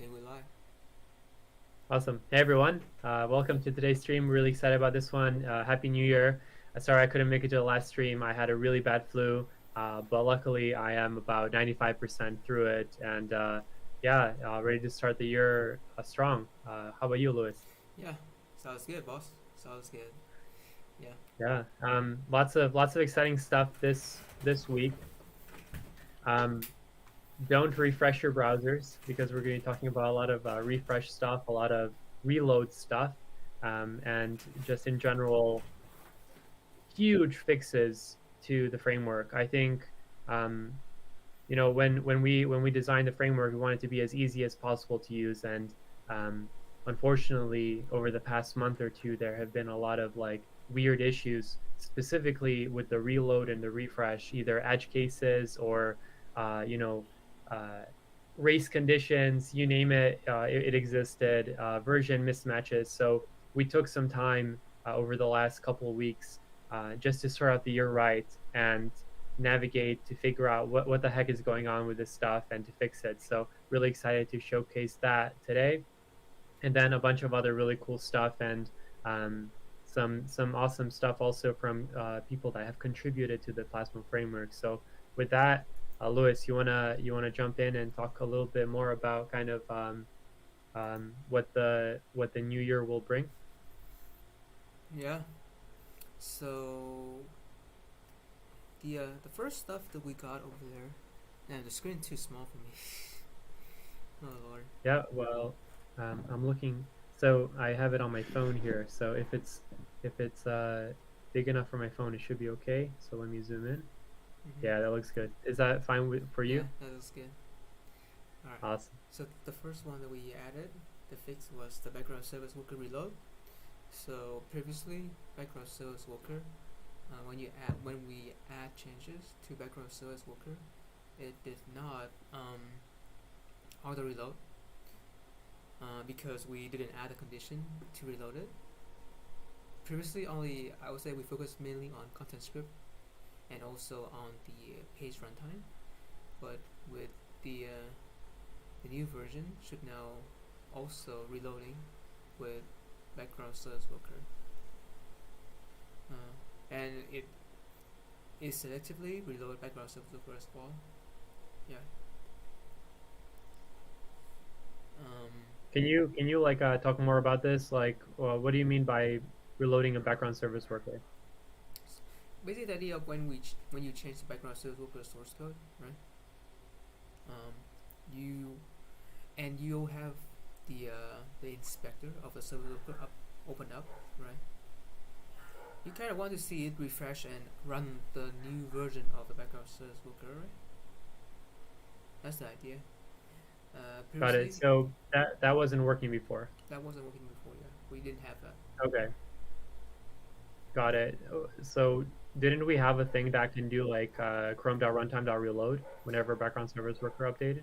Okay, we live. Awesome. Hey everyone. Welcome to today's stream. Really excited about this one. Happy New Year. Sorry I couldn't make it to the last stream. I had a really bad flu, but luckily I am about 95% through it. And yeah, ready to start the year strong. How about you, Lewis? Yeah, sounds good, boss. Sounds good. Yeah. Yeah. Lots of exciting stuff this week. Um, don't refresh your browsers because we're going to be talking about a lot of refresh stuff, a lot of reload stuff, and just in general huge fixes to the framework. I think um, when we designed the framework, we wanted it to be as easy as possible to use, and um, unfortunately, over the past month or two, there have been a lot of like weird issues, specifically with the reload and the refresh, either edge cases or uh, you know. Uh, race conditions, you name it, it existed, version mismatches. So we took some time over the last couple of weeks just to sort out the year right and navigate to figure out what the heck is going on with this stuff and to fix it. So really excited to showcase that today. And then a bunch of other really cool stuff and um, some awesome stuff also from people that have contributed to the Plasma framework. So with that, Lewis, you wanna jump in and talk a little bit more about kind of what the new year will bring? Yeah. So the first stuff that we got over there, and the screen too small for me. Oh lord. Yeah, well, I'm looking. So I have it on my phone here. So if it's big enough for my phone, it should be okay. So let me zoom in. Mhm. Yeah, that looks good. Is that fine for Yeah, you? that looks good. All right. Awesome. So the first one that we added, the fix was the background service worker reload. So previously, background service worker, when we add changes to background service worker, it did not auto reload because we didn't add a condition to reload it. Previously, only I would say we focused mainly on content script and also on the page runtime, but with the uh, the new version should now also reloading with background service worker, and it is selectively reload background service worker as well. Yeah. Um, Can you like talk more about this? Like, what do you mean by reloading a background service worker? Basically, the idea of when you change the background service worker source code, right? Um, you you'll have the inspector of the service worker open up, right? You kind of want to see it refresh and run the new version of the background service worker, right? That's the idea. Got it. Previously, So that wasn't working before. that wasn't working before. Yeah, we didn't have that. Okay, got it. So didn't we have a thing that can do like chrome.runtime.reload whenever background service worker updated?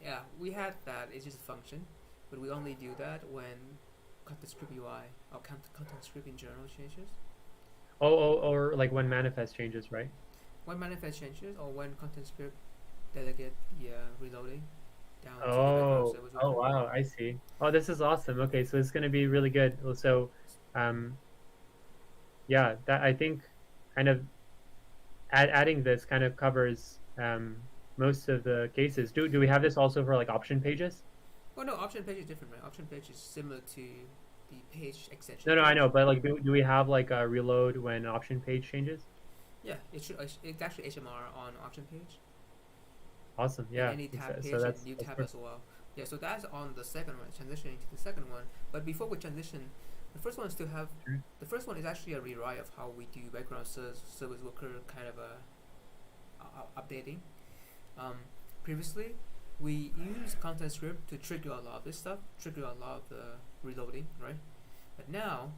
Yeah, we had that. It's just a function, but we only do that when content script UI or content script in general changes. Oh, or like when manifest changes, right? When manifest changes or when content script delegate the reloading down to the background Oh, service oh worker. wow, I see. Oh, this is awesome. Okay, so it's going to be really good. So, um, yeah, that I think kind of adding this kind of covers most of the cases. Do we have this also for like option pages? Oh no, option page is different, right? Option page is similar to the page extension No, no, I know, page. but like, do we have like a reload when option page changes? Yeah, it's actually HMR on option page Awesome, and yeah. any tab So page and new that's tab perfect. as well. Yeah, so that's on the second one, transitioning to the second one. But before we transition, the first one still have Sure. the first one is actually a rewrite of how we do background service worker kind of updating. Um, Previously, we used content script to trigger a lot of this stuff, trigger a lot of the reloading, right? But now,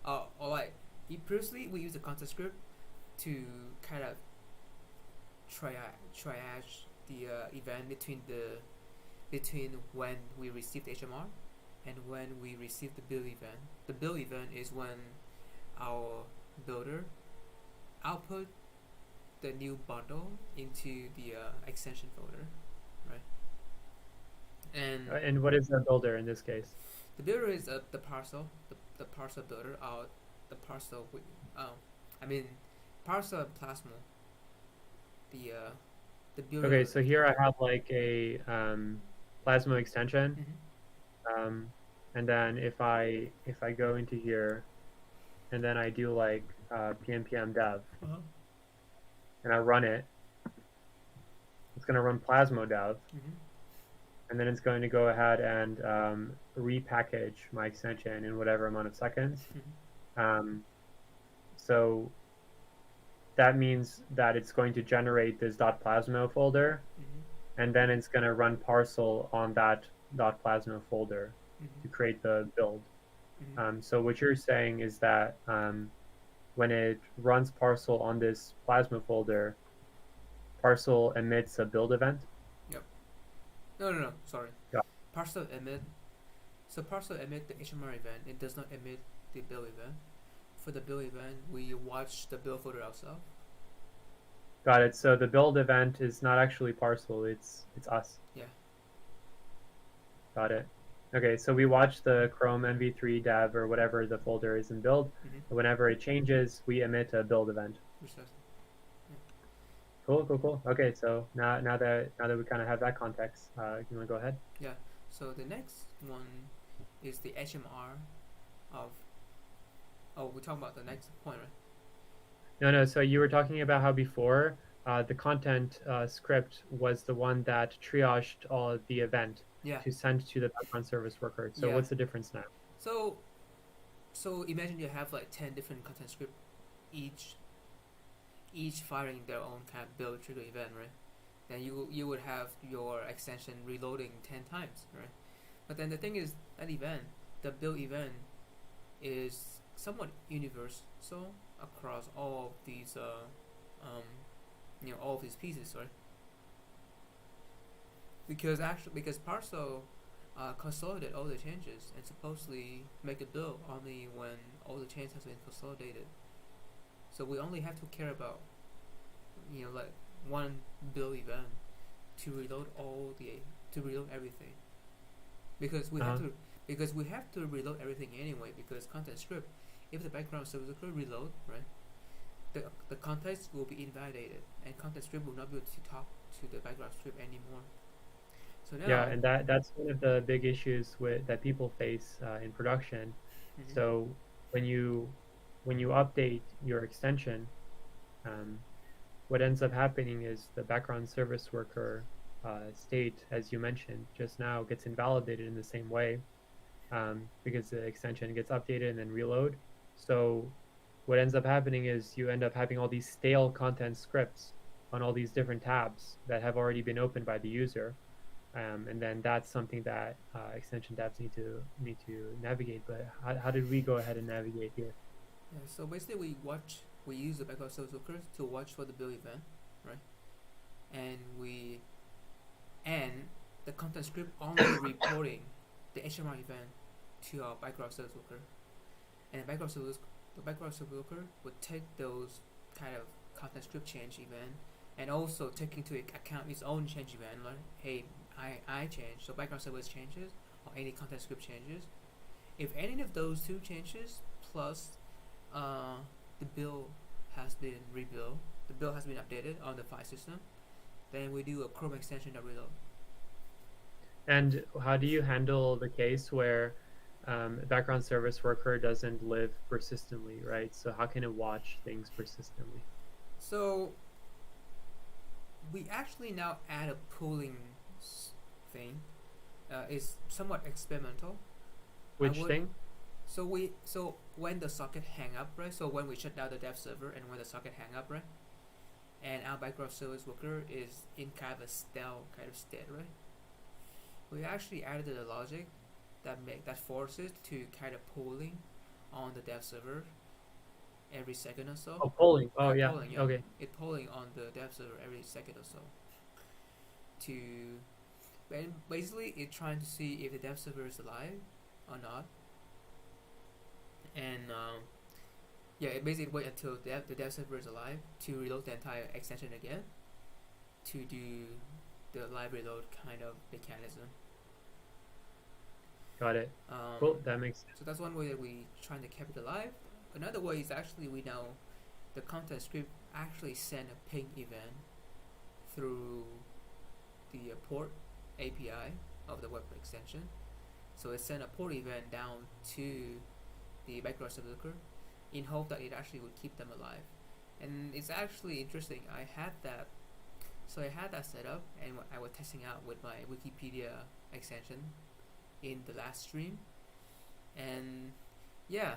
alright, previously we used the content script to kind of triage the event between when we received HMR and when we received the build event. The build event is when our builder output the new bundle into the extension folder, right? And And what is a builder in this case? the builder is the parcel, the parcel builder, or the parcel with, I mean, parcel and Plasma, the uh, the Okay, builder. so here I have like a Plasma extension, Mm-hmm. um, and then if I go into here and then I do like pnpm dev Uh-huh. and I run it, it's going to run Plasma dev, Mm-hmm. and then it's going to go ahead and repackage my extension in whatever amount of seconds. Mm-hmm. Um, so that means that it's going to generate this .plasma folder, Mm-hmm. and then it's going to run parcel on that .plasma folder to Mm-hmm. create the build. Mm-hmm. So what you're saying is that when it runs parcel on this Plasma folder, parcel emits a build event. Yep. No, no, no. Sorry. Yeah, Parcel emit. So parcel emit the HMR event. It does not emit the build event. For the build event, we watch the build folder ourselves. got it. So the build event is not actually parcel; it's us. Yeah. Got it. Okay, so we watch the Chrome MV3 dev or whatever the folder is in build. Mm-hmm. Whenever it changes, we emit a build event. Precisely. Yeah. Cool, cool, cool. Okay, so now that we kind of have that context, you want to go ahead? Yeah. So the next one is the HMR of. Oh, we talking about the next point, right? No, no. So you were talking about how before the content script was the one that triaged all the event Yeah. to send to the background service worker. So Yeah. what's the difference now? So so imagine you have like 10 different content script, each firing their own kind of build trigger event, right? Then you would have your extension reloading 10 times, right? But then the thing is that event, the build event, is somewhat universal across all of these all of these pieces, right? Because parcel consolidate all the changes and supposedly make a build only when all the changes has been consolidated. So we only have to care about like one build event to reload everything, because Uh-huh. we have to reload everything anyway, because content script, if the background service could reload, right, the context will be invalidated and content script will not be able to talk to the background script anymore. So Yeah, now. and that's one of the big issues with that people face in production. Mhm. So when you when you update your extension, um, what ends up happening is the background service worker state, as you mentioned just now, gets invalidated in the same way, because the extension gets updated and then reload. So what ends up happening is you end up having all these stale content scripts on all these different tabs that have already been opened by the user. And then that's something that extension devs need to navigate. But how did we go ahead and navigate here? Yeah, so basically we use the background service workers to watch for the build event, right? And the content script only reporting the HMR event to our background service worker, and the background service worker would take those kind of content script change event and also take into account its own change event, like hey, I change, so background service changes or any content script changes. If any of those two changes plus the build has been rebuilt, the build has been updated on the file system, then we do a Chrome extension that reload. And how do you handle the case where background service worker doesn't live persistently, right? So how can it watch things persistently? So we actually now add a pooling thing. It's somewhat experimental. I Which would thing? so when the socket hang up, right? So when we shut down the dev server and when the socket hang up, right? And our background service worker is in kind of a stale kind of state, right? We actually added a logic that forces to kind of pooling on the dev server every second or so. Oh, polling. Oh, Yeah, yeah. polling. Yeah, Okay. it polling on the dev server every second or so. To basically, it trying to see if the dev server is alive or not, and yeah, it basically wait until the dev server is alive to reload the entire extension again to do the live reload kind of mechanism. Got it. Um, Cool. That makes sense. so that's one way that we trying to keep it alive. Another way is actually we know the content script actually send a ping event through the port API of the web extension. So it sent a port event down to the background server worker in hope that it actually would keep them alive. And it's actually interesting. I had that set up, and I was testing out with my Wikipedia extension in the last stream, and yeah,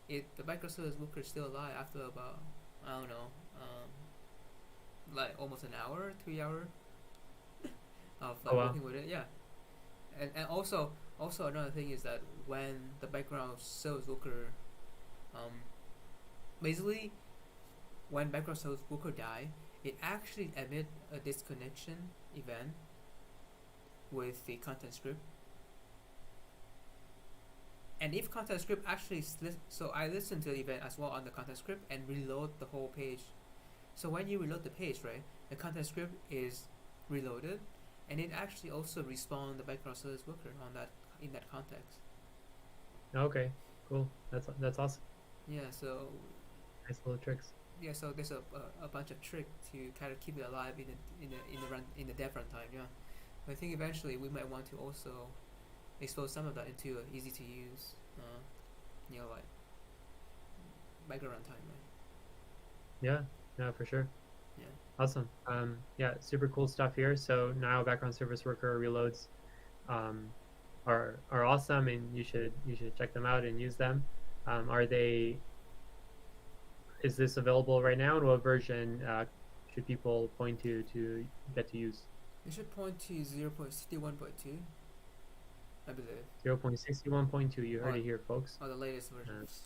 the background server worker is still alive after about, I don't know, like almost an hour, 3 hour of Oh wow. working with it. Yeah, and also another thing is that when the background service worker, um, basically when background service worker die, it actually emit a disconnection event with the content script. And if content script actually so I listen to the event as well on the content script and reload the whole page. So when you reload the page, right, the content script is reloaded, and it actually also respawn the background service worker on that in that context. Okay. Cool. That's awesome. Yeah. So Nice little tricks. yeah. So there's a bunch of trick to kind of keep it alive in the dev runtime. Yeah. I think eventually we might want to also expose some of that into an easy to use, like background runtime, right? Yeah. No, for sure. Yeah. Awesome. Yeah, super cool stuff here. So now background service worker reloads um, are awesome, and you should check them out and use them. Are they? Is this available right now? And what version should people point to get to use? It should point to 0.61.2, I believe, 0.61.2. You heard or it here, folks. or the latest Uh, versions.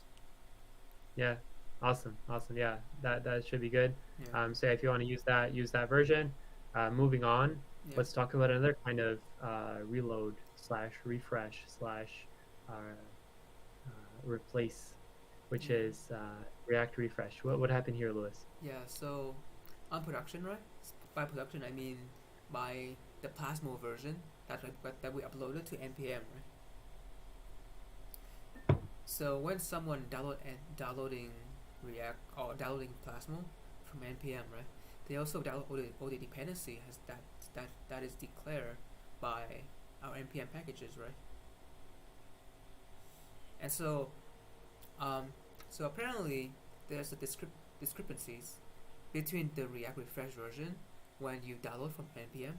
yeah, awesome. Yeah, that should be good. Yeah. So if you want to use that version. Moving on, Yeah. let's talk about another kind of reload slash refresh slash uh, replace, which Yeah. is React refresh. What happened here, Lewis? Yeah. So on production, right? By production, I mean by the Plasma version that we uploaded to npm, right? So when someone downloading React or downloading Plasma from npm, right? They also download all the dependency has that is declared by our npm packages, right? And so apparently there's a discrepancies between the React refresh version when you download from npm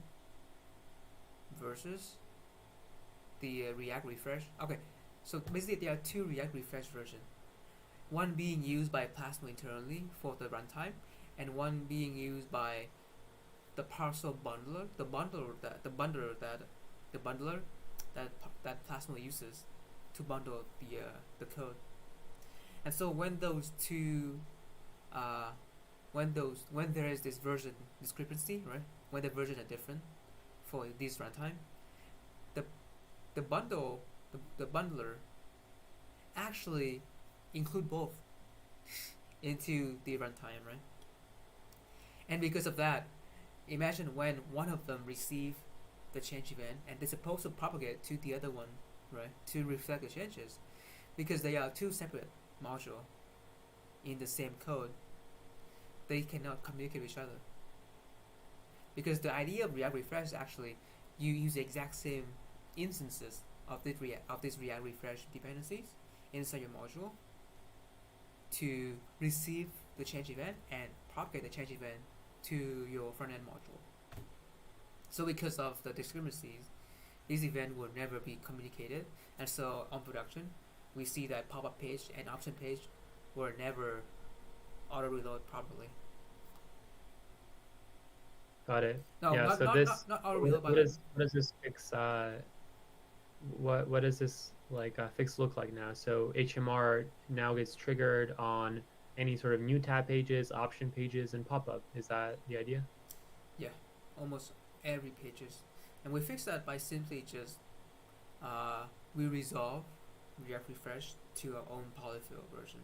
versus the React refresh. Okay, so basically there are two React refresh versions. One being used by Plasma internally for the runtime, and one being used by the parcel bundler, the bundler that Plasma uses to bundle the code. And so when those two, when there is this version discrepancy, right? When the versions are different for this runtime, the the bundle the bundler actually include both into the runtime, right? And because of that, imagine when one of them receive the change event and they're supposed to propagate to the other one, right, to reflect the changes, because they are two separate modules in the same code. They cannot communicate with each other, because the idea of React refresh is actually you use the exact same instances of this React refresh dependencies inside your module to receive the change event and propagate the change event to your front end module. So because of the discrepancies, this event will never be communicated, and so on production, we see that pop-up page and option page will never auto reload properly. Got it. No, Yeah. not So not this not, not auto reload, what does this fix? What does this like fix look like now? So HMR now gets triggered on any sort of new tab pages, option pages, and pop-up. Is that the idea? yeah, almost every pages, and we fix that by simply just we resolve React refresh to our own polyfill version.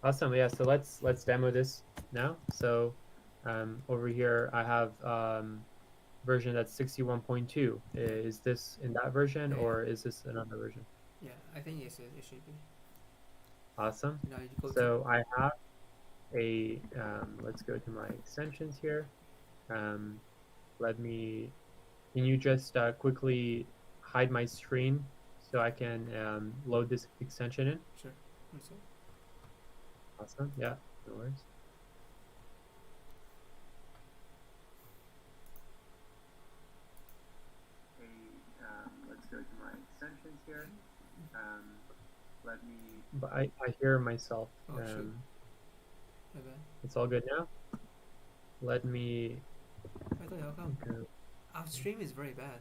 Awesome. Yeah. So let's demo this now. So over here I have version that's 61.2. Is this in that version Yeah, yeah, or is this another version? yeah. I think yes, it should be. Awesome. Now you go to So I have a, let's go to my extensions here. Um, let me, can you just quickly hide my screen so I can load this extension in? sure. One sec. Awesome. Yeah, no worries. Let's go to my extensions here. Let me. But I hear myself. Oh shoot. My bad. It's all good now. Let me I thought how come? go. Our stream is very bad.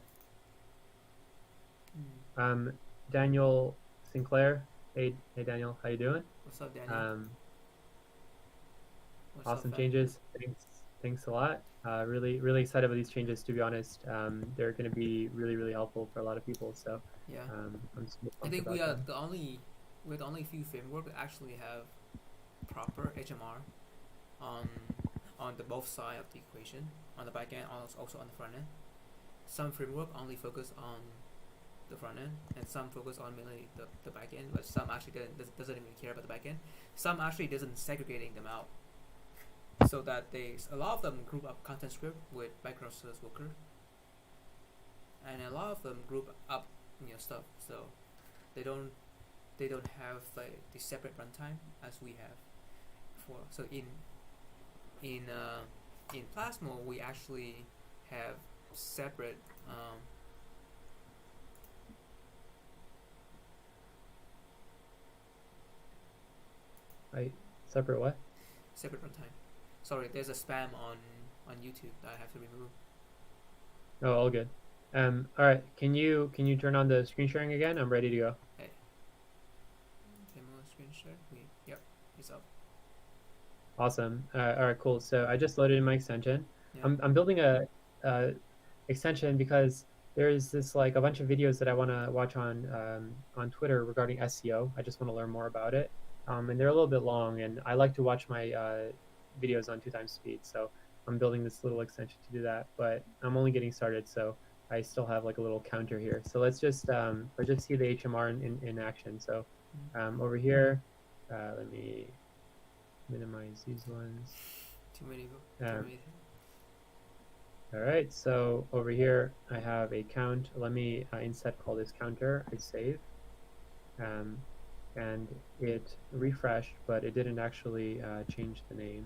Daniel Sinclair. Hey Daniel, how you doing? What's up, Daniel? What's Awesome up, changes. Thanks a lot. Really excited about these changes. To be honest, they're going to be really helpful for a lot of people. So yeah. I'm super I think pumped we about are them. we're the only few framework that actually have proper HMR on the both side of the equation, on the back end, also on the front end. Some framework only focus on the front end, and some focus on mainly the back end, but some actually doesn't even care about the back end. Some actually doesn't segregating them out, so that a lot of them group up content script with background service worker, and a lot of them group up stuff, so they don't have like the separate runtime as we have for. So in Plasmo we actually have separate Separate what? separate runtime. Sorry, there's a spam on YouTube that I have to remove. Oh, all good. All right. Can you turn on the screen sharing again? I'm ready to go. Hey, demo screen share. Yep, it's up. Awesome. All right, cool. So I just loaded in my extension. Yeah. I'm building a extension because there's this like a bunch of videos that I want to watch on Twitter regarding SEO. I just want to learn more about it, and they're a little bit long, and I like to watch my videos on 2x speed. So I'm building this little extension to do that, but I'm only getting started, so I still have like a little counter here. So let's just see the HMR in action. So over here, let me minimize these ones. Too many. All right, so over here I have a count. Let me instead call this counter. I save, and it refreshed, but it didn't actually change the name.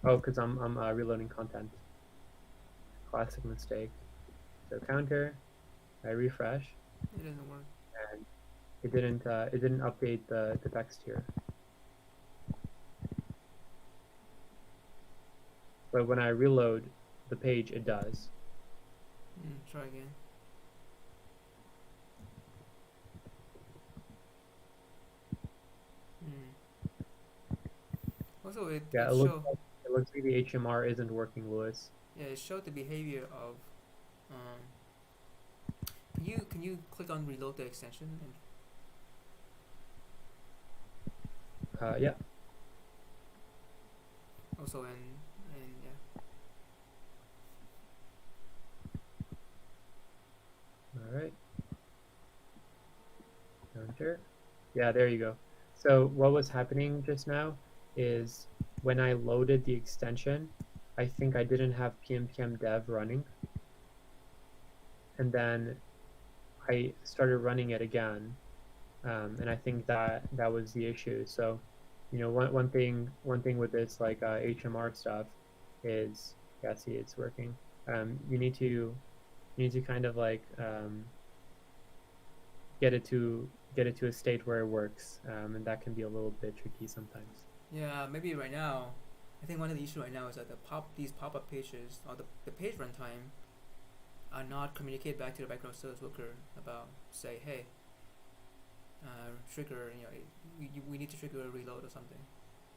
Oh, because I'm reloading content. Classic mistake. So counter, I refresh. It doesn't work. And it didn't update the text here. But when I reload the page, it does. Try again. Also, it looks like the HMR isn't working, Lewis. Yeah, it showed the behavior of. Can you click on reload the extension and? Yeah. Also and yeah. All right. Enter. Yeah, there you go. So what was happening just now is when I loaded the extension, I think I didn't have pm dev running, and then I started running it again, and I think that was the issue. So, one thing with this like HMR stuff is, yeah, see, it's working. You need to kind of like get it to a state where it works, and that can be a little bit tricky sometimes. Yeah, maybe right now, I think one of the issues right now is that these pop-up pages or the page runtime are not communicate back to the background service worker about, say, hey, trigger, we need to trigger a reload or something.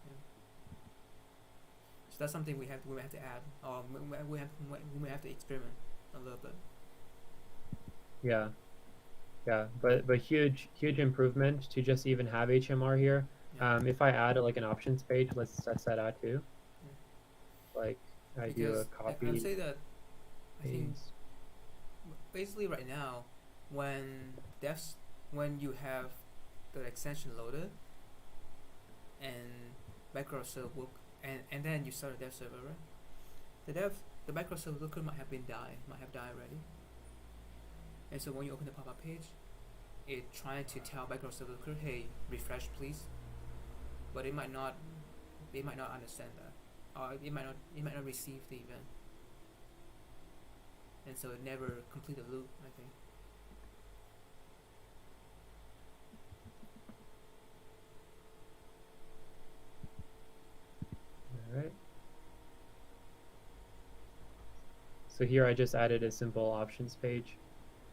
Yeah. So that's something we may have to add, or we may have to experiment a little bit. Yeah, but huge improvement to just even have HMR here. Yeah. If I add like an options page, let's test that out too. Yeah. Like I do a Because I would copy say that I think paste. basically right now, when devs when you have the extension loaded and background server work and then you start a dev server, right? The background server looker might have died already. And so when you open the pop-up page, it trying to tell background server looker, hey, refresh please, but it might not understand that, or it might not receive the event, and so it never complete the loop. I think. All right. So here I just added a simple options page.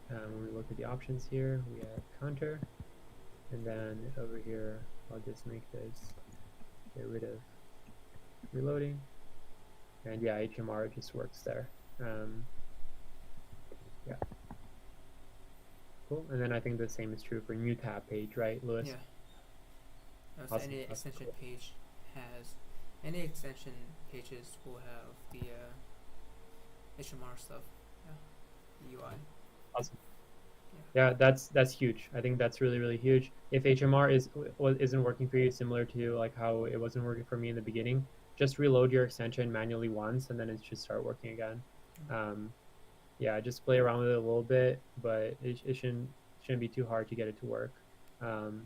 When we look at the options here, we have counter, and then over here, I'll just make this, get rid of reloading, and yeah, HMR just works there. Yeah, cool. And then I think the same is true for new tab page, right, Lewis? Yeah. Awesome. Any Awesome. extension Cool. page has any extension pages will have the HMR stuff. Yeah. The UI. Awesome. Yeah. Yeah, that's huge. I think that's really huge. If HMR isn't working for you, similar to like how it wasn't working for me in the beginning, just reload your extension manually once, and then it should start working again. Um, yeah, just play around with it a little bit, but it shouldn't be too hard to get it to work. Um,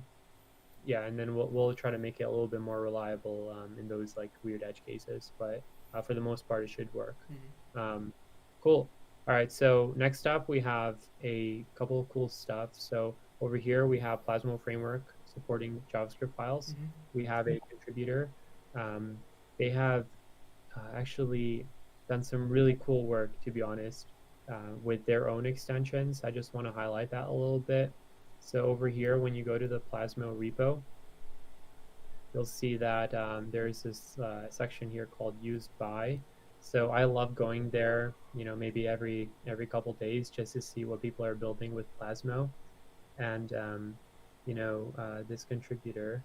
yeah, and then we'll try to make it a little bit more reliable in those like weird edge cases, but for the most part, it should work. Mm-hmm. Cool. All right, so next up we have a couple of cool stuff. So over here we have Plasmo Framework supporting JavaScript files. Mm-hmm. We have a contributor. Um, they have actually done some really cool work, to be honest, with their own extensions. I just want to highlight that a little bit. So over here, when you go to the Plasmo repo, you'll see that there's this section here called used by. So I love going there, maybe every couple days just to see what people are building with Plasmo. And this contributor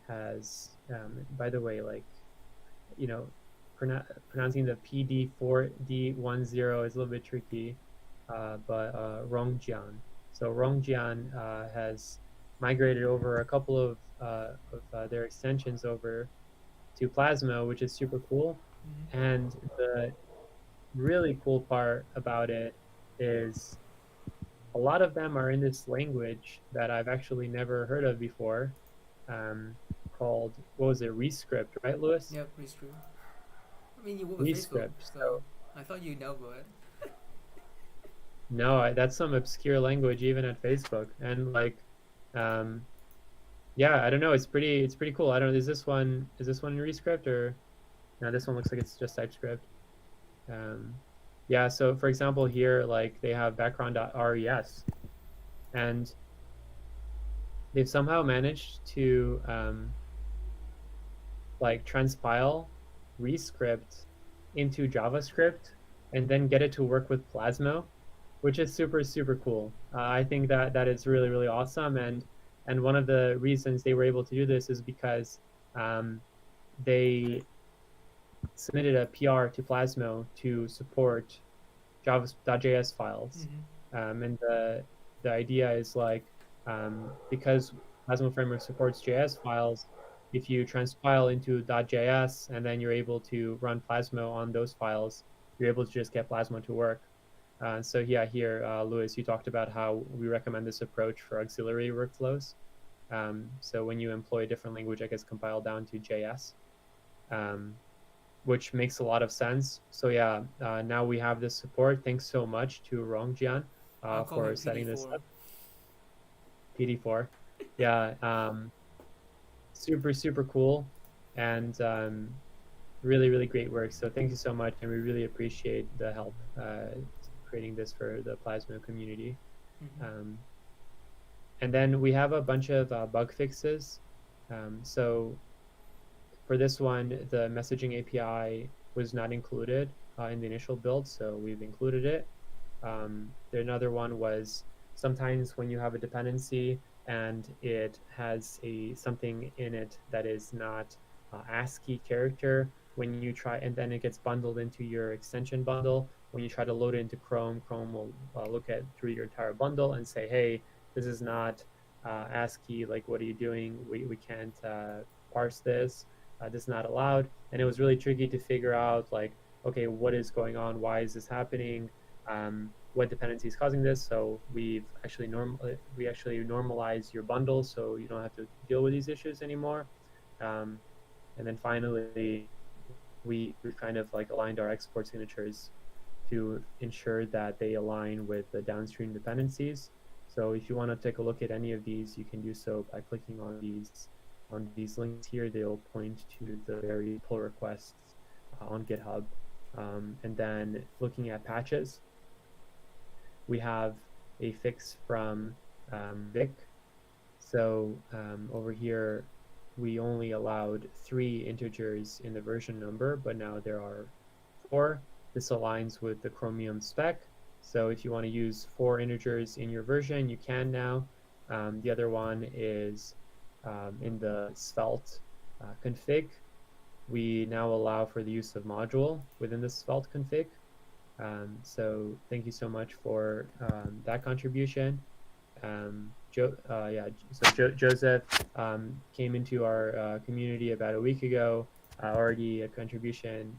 has, by the way, like, you know, pronouncing the PD4D10 is a little bit tricky, but Rongjian. So Rongjian has migrated over a couple of their extensions over to Plasma, which is super cool. Mm-hmm. And the really cool part about it is a lot of them are in this language that I've actually never heard of before, called, what was it, Rescript, right, Lewis? Yep. Restream. I mean, you work with Facebook, Rescript. so So I thought you know about it. no, that's some obscure language even at Facebook, and like, um, yeah, I don't know. It's pretty cool. I don't know. Is this one in Rescript or no? This one looks like it's just TypeScript. Um, yeah. So for example, here like they have background.res, and they've somehow managed to like transpile Rescript into JavaScript and then get it to work with Plasmo, which is super cool. I think that is really awesome, and one of the reasons they were able to do this is because they submitted a PR to Plasmo to support Java.js files, Mm-hmm. and the idea is like, because Plasmo Framework supports JS files, if you transpile into .js and then you're able to run Plasmo on those files, you're able to just get Plasmo to work. So yeah, here, Lewis, you talked about how we recommend this approach for auxiliary workflows. So when you employ a different language, it gets compiled down to JS, which makes a lot of sense. So yeah, now we have this support. Thanks so much to Rongjian I'll call for him setting this PD4. up. PD4. Yeah, super cool, and really great work. So thank you so much, and we really appreciate the help creating this for the Plasma community. Mm-hmm. And then we have a bunch of bug fixes. So for this one, the messaging API was not included in the initial build, so we've included it. Another one was sometimes when you have a dependency and it has something in it that is not ASCII character, when you try, and then it gets bundled into your extension bundle. When you try to load it into Chrome, Chrome will look at through your entire bundle and say, hey, this is not ASCII, like what are you doing? We can't parse this. This is not allowed. And it was really tricky to figure out like, okay, what is going on? Why is this happening? What dependency is causing this? So we actually normalize your bundle so you don't have to deal with these issues anymore. And then finally, we kind of like aligned our export signatures to ensure that they align with the downstream dependencies. So if you want to take a look at any of these, you can do so by clicking on these links here. They'll point to the various pull requests on GitHub. And then looking at patches, we have a fix from Vic. So over here, we only allowed 3 integers in the version number, but now there are 4. This aligns with the Chromium spec. So if you want to use 4 integers in your version, you can now. The other one is in the Svelte config. We now allow for the use of module within the Svelte config. So thank you so much for that contribution. Joseph came into our community about a week ago. Already a contribution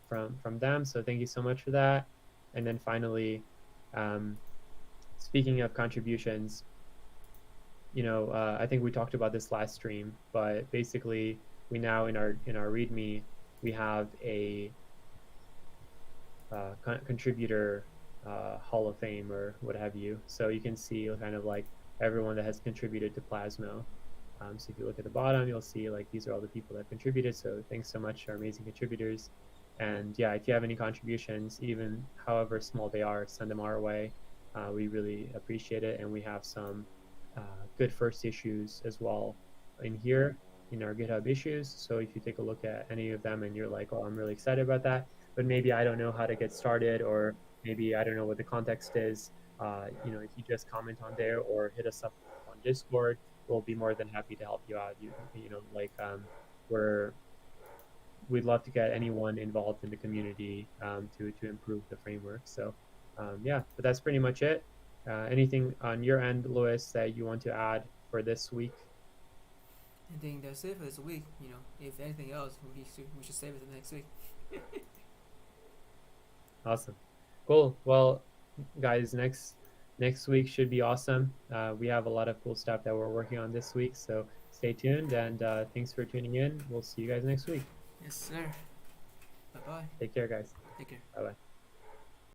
from them. So thank you so much for that. And then finally, speaking of contributions, I think we talked about this last stream, but basically we now in our README we have a contributor Hall of Fame or what have you. So you can see kind of like everyone that has contributed to Plasmo. So if you look at the bottom, you'll see like these are all the people that contributed. So thanks so much to our amazing contributors. And yeah, if you have any contributions, even however small they are, send them our way. We really appreciate it. And we have some good first issues as well in here in our GitHub issues. So if you take a look at any of them and you're like, oh, I'm really excited about that, but maybe I don't know how to get started, or maybe I don't know what the context is, if you just comment on there or hit us up on Discord, we'll be more than happy to help you out. We'd love to get anyone involved in the community to improve the framework. So yeah, but that's pretty much it. Anything on your end, Louis, that you want to add for this week? I think that's it for this week. If anything else, we should save it for next week. Awesome, cool. Well, guys, next week should be awesome. We have a lot of cool stuff that we're working on this week, so stay tuned, and thanks for tuning in. We'll see you guys next week. Yes, sir. Bye bye. Take care, guys. Take care. Bye bye.